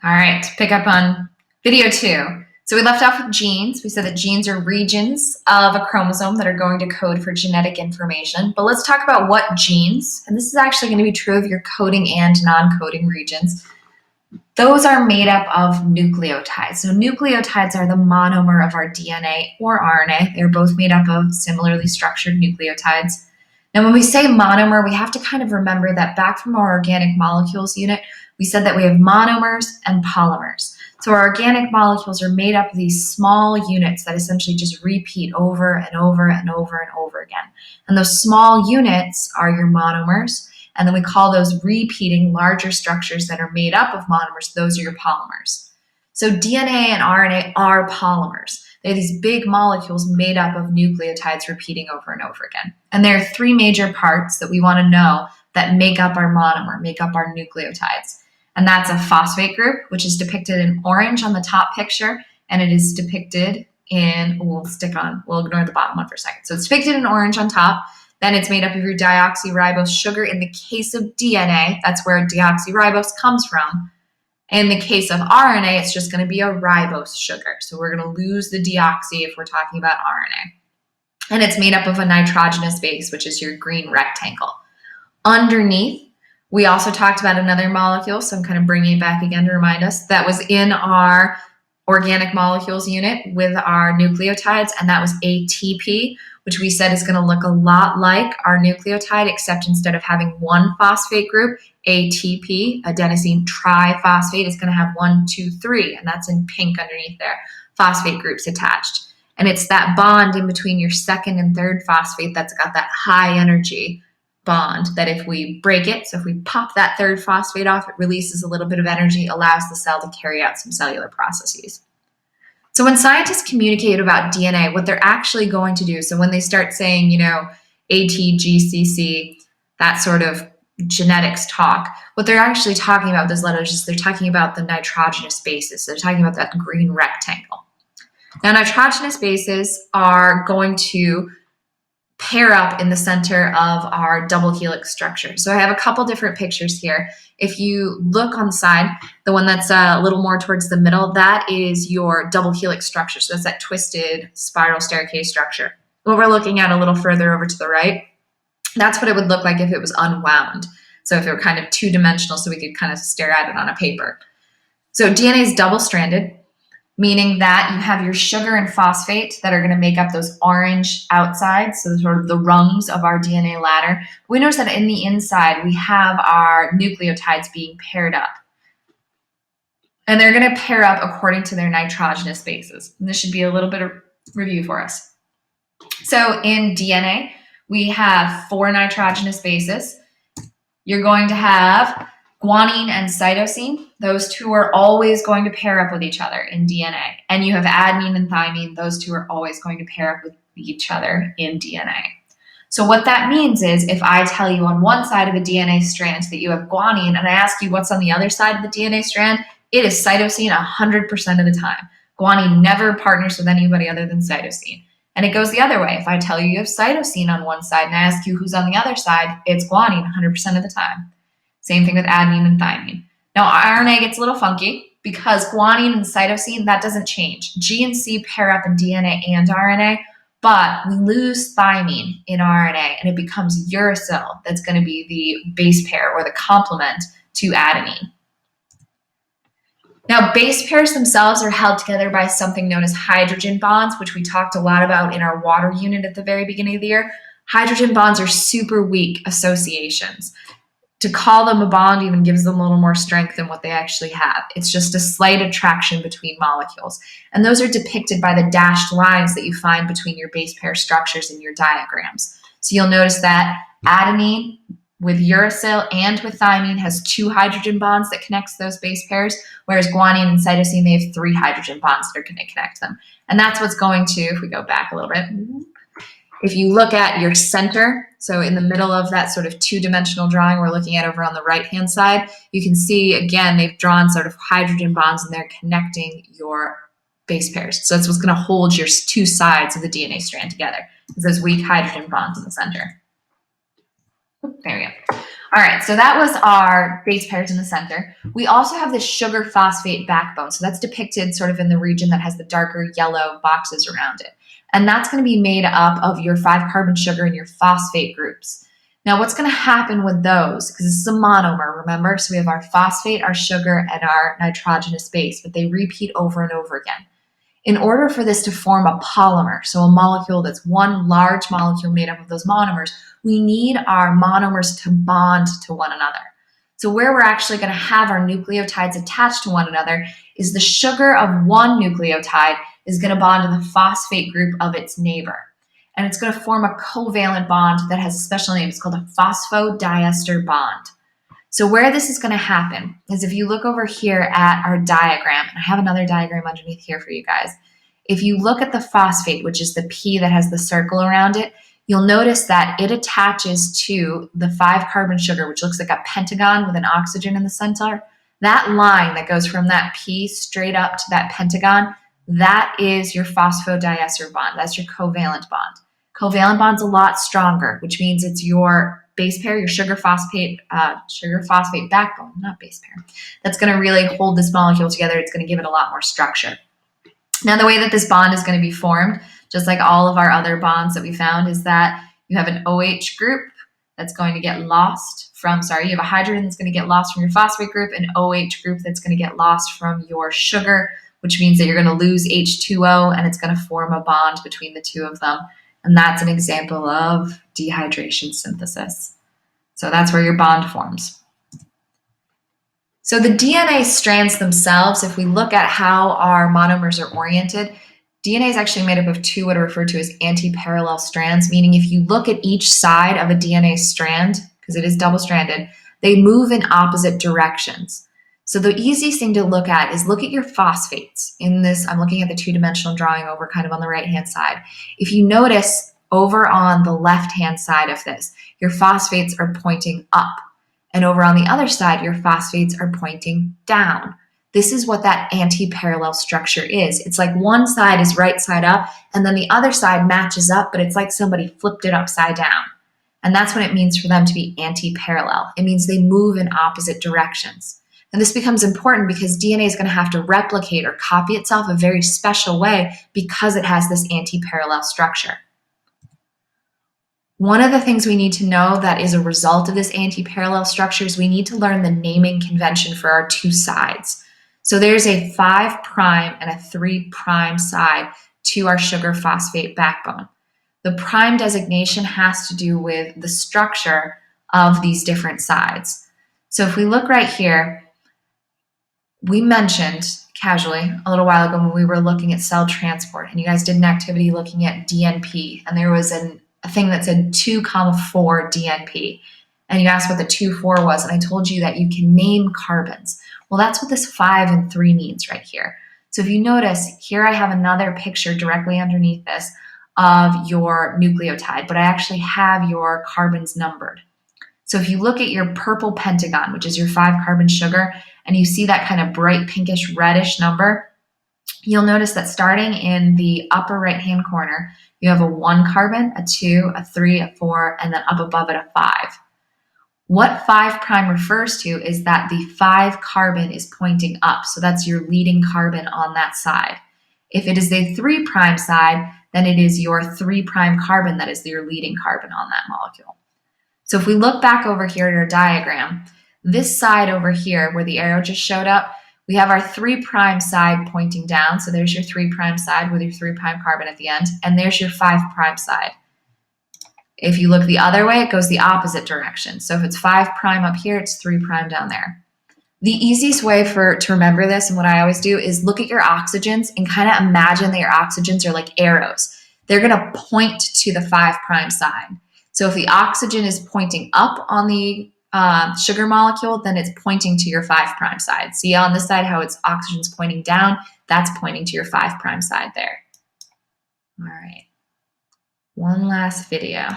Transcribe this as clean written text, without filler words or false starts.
All right, pick up on video 2. So we left off with genes. We said that genes are regions of a chromosome that are going to code for genetic information. But let's talk about what genes, and this is actually going to be true of your coding and non-coding regions. Those are made up of nucleotides. So nucleotides are the monomer of our DNA or RNA. They're both made up of similarly structured nucleotides. Now, when we say monomer, we have to kind of remember that back from our organic molecules unit, we said that we have monomers and polymers. So our organic molecules are made up of these small units that essentially just repeat over and over and over and over again. And those small units are your monomers. And then we call those repeating larger structures that are made up of monomers, those are your polymers. So DNA and RNA are polymers. They're these big molecules made up of nucleotides repeating over and over again. And there are 3 major parts that we want to know that make up our monomer, make up our nucleotides. And that's a phosphate group, which is depicted in orange on the top picture, and it is depicted in, we'll ignore the bottom one for a second. So it's depicted in orange on top. Then it's made up of your deoxyribose sugar. In the case of DNA, that's where deoxyribose comes from. In the case of RNA, it's just going to be a ribose sugar. So we're going to lose the deoxy if we're talking about RNA. And it's made up of a nitrogenous base, which is your green rectangle. Underneath, we also talked about another molecule, so I'm kind of bringing it back again to remind us, that was in our organic molecules unit with our nucleotides, and that was ATP, which we said is going to look a lot like our nucleotide, except instead of having one phosphate group, ATP, adenosine triphosphate, is going to have 1, 2, 3, and that's in pink underneath there, phosphate groups attached. And it's that bond in between your second and third phosphate that's got that high energy bond that if we break it, so if we pop that third phosphate off, it releases a little bit of energy, allows the cell to carry out some cellular processes. So when scientists communicate about DNA, what they're actually going to do, so when they start saying, ATGCC, that sort of genetics talk, what they're actually talking about, those letters, is they're talking about the nitrogenous bases. So they're talking about that green rectangle. Now, nitrogenous bases are going to pair up in the center of our double helix structure. So I have a couple different pictures here. If you look on the side, the one that's a little more towards the middle, that is your double helix structure. So that's that twisted spiral staircase structure. What we're looking at a little further over to the right, that's what it would look like if it was unwound. So if it were kind of 2-dimensional, so we could kind of stare at it on a paper. So DNA is double-stranded, meaning that you have your sugar and phosphate that are going to make up those orange outsides, so sort of the rungs of our DNA ladder. We notice that in the inside, we have our nucleotides being paired up. And they're going to pair up according to their nitrogenous bases. And this should be a little bit of review for us. So in DNA, we have 4 nitrogenous bases. You're going to have guanine and cytosine. Those 2 are always going to pair up with each other in DNA. And you have adenine and thymine. Those 2 are always going to pair up with each other in DNA. So what that means is if I tell you on one side of a DNA strand that you have guanine and I ask you what's on the other side of the DNA strand, it is cytosine 100% of the time. Guanine never partners with anybody other than cytosine. And it goes the other way. If I tell you you have cytosine on one side and I ask you who's on the other side, it's guanine 100% of the time. Same thing with adenine and thymine. Now, RNA gets a little funky because guanine and cytosine, that doesn't change. G and C pair up in DNA and RNA, but we lose thymine in RNA and it becomes uracil that's going to be the base pair or the complement to adenine. Now, base pairs themselves are held together by something known as hydrogen bonds, which we talked a lot about in our water unit at the very beginning of the year. Hydrogen bonds are super weak associations. To call them a bond even gives them a little more strength than what they actually have. It's just a slight attraction between molecules. And those are depicted by the dashed lines that you find between your base pair structures in your diagrams. So you'll notice that adenine with uracil and with thymine has 2 hydrogen bonds that connects those base pairs, whereas guanine and cytosine, they have 3 hydrogen bonds that are going to connect them. And that's what's going to, if we go back a little bit, if you look at your center, so in the middle of that sort of 2-dimensional drawing we're looking at over on the right-hand side, you can see, again, they've drawn sort of hydrogen bonds and they're connecting your base pairs. So that's what's going to hold your 2 sides of the DNA strand together. It's those weak hydrogen bonds in the center. There we go. All right, so that was our base pairs in the center. We also have this sugar phosphate backbone. So that's depicted sort of in the region that has the darker yellow boxes around it. And that's going to be made up of your 5-carbon sugar and your phosphate groups. Now, what's going to happen with those, because this is a monomer, remember? So we have our phosphate, our sugar, and our nitrogenous base, but they repeat over and over again. In order for this to form a polymer, so a molecule that's one large molecule made up of those monomers, we need our monomers to bond to one another. So where we're actually going to have our nucleotides attached to one another is the sugar of one nucleotide is going to bond to the phosphate group of its neighbor. And it's going to form a covalent bond that has a special name. It's called a phosphodiester bond. So where this is going to happen is if you look over here at our diagram, and I have another diagram underneath here for you guys. If you look at the phosphate, which is the P that has the circle around it, you'll notice that it attaches to the 5-carbon sugar, which looks like a pentagon with an oxygen in the center. That line that goes from that P straight up to that pentagon, that is your phosphodiester bond. That's your covalent bond. Covalent bond's a lot stronger, which means it's your base pair, your sugar phosphate backbone, not base pair. That's going to really hold this molecule together. It's going to give it a lot more structure. Now, the way that this bond is going to be formed, just like all of our other bonds that we found, is that you have an OH group that's going to get lost from, you have a hydrogen that's going to get lost from your phosphate group, an OH group that's going to get lost from your sugar, which means that you're going to lose H2O and it's going to form a bond between the two of them. And that's an example of dehydration synthesis. So that's where your bond forms. So the DNA strands themselves, if we look at how our monomers are oriented, DNA is actually made up of two what are referred to as anti-parallel strands, meaning if you look at each side of a DNA strand, because it is double-stranded, they move in opposite directions. So the easiest thing to look at is look at your phosphates. In this, I'm looking at the two-dimensional drawing over kind of on the right-hand side. If you notice over on the left-hand side of this, your phosphates are pointing up. And over on the other side, your phosphates are pointing down. This is what that anti-parallel structure is. It's like one side is right side up, and then the other side matches up, but it's like somebody flipped it upside down. And that's what it means for them to be anti-parallel. It means they move in opposite directions. And this becomes important because DNA is going to have to replicate or copy itself a very special way because it has this anti-parallel structure. One of the things we need to know that is a result of this anti-parallel structure is we need to learn the naming convention for our two sides. So there's a 5' and a 3' side to our sugar phosphate backbone. The prime designation has to do with the structure of these different sides. So if we look right here, we mentioned casually a little while ago when we were looking at cell transport, and you guys did an activity looking at DNP, and there was a thing that said 2,4 DNP. And you asked what the 2,4 was, and I told you that you can name carbons. Well, that's what this 5 and 3 means right here. So if you notice, here I have another picture directly underneath this of your nucleotide, but I actually have your carbons numbered. So if you look at your purple pentagon, which is your 5-carbon sugar, and you see that kind of bright pinkish reddish number, you'll notice that starting in the upper right-hand corner, you have a 1 carbon, a 2, a 3, a 4, and then up above it a 5. What 5' refers to is that the 5 carbon is pointing up, so that's your leading carbon on that side. If it is a 3' side, then it is your 3' carbon that is your leading carbon on that molecule. So if we look back over here at our diagram, this side over here where the arrow just showed up, we have our 3' side pointing down. So there's your 3' side with your 3' carbon at the end, and there's your 5' side. If you look the other way, it goes the opposite direction. So if it's 5' up here, it's 3' down there. The easiest way to remember this, and what I always do, is look at your oxygens and kind of imagine that your oxygens are like arrows. They're going to point to the 5' side. So if the oxygen is pointing up on the sugar molecule, then it's pointing to your 5' side. See on this side how its oxygen's pointing down? That's pointing to your 5' side there. All right. One last video.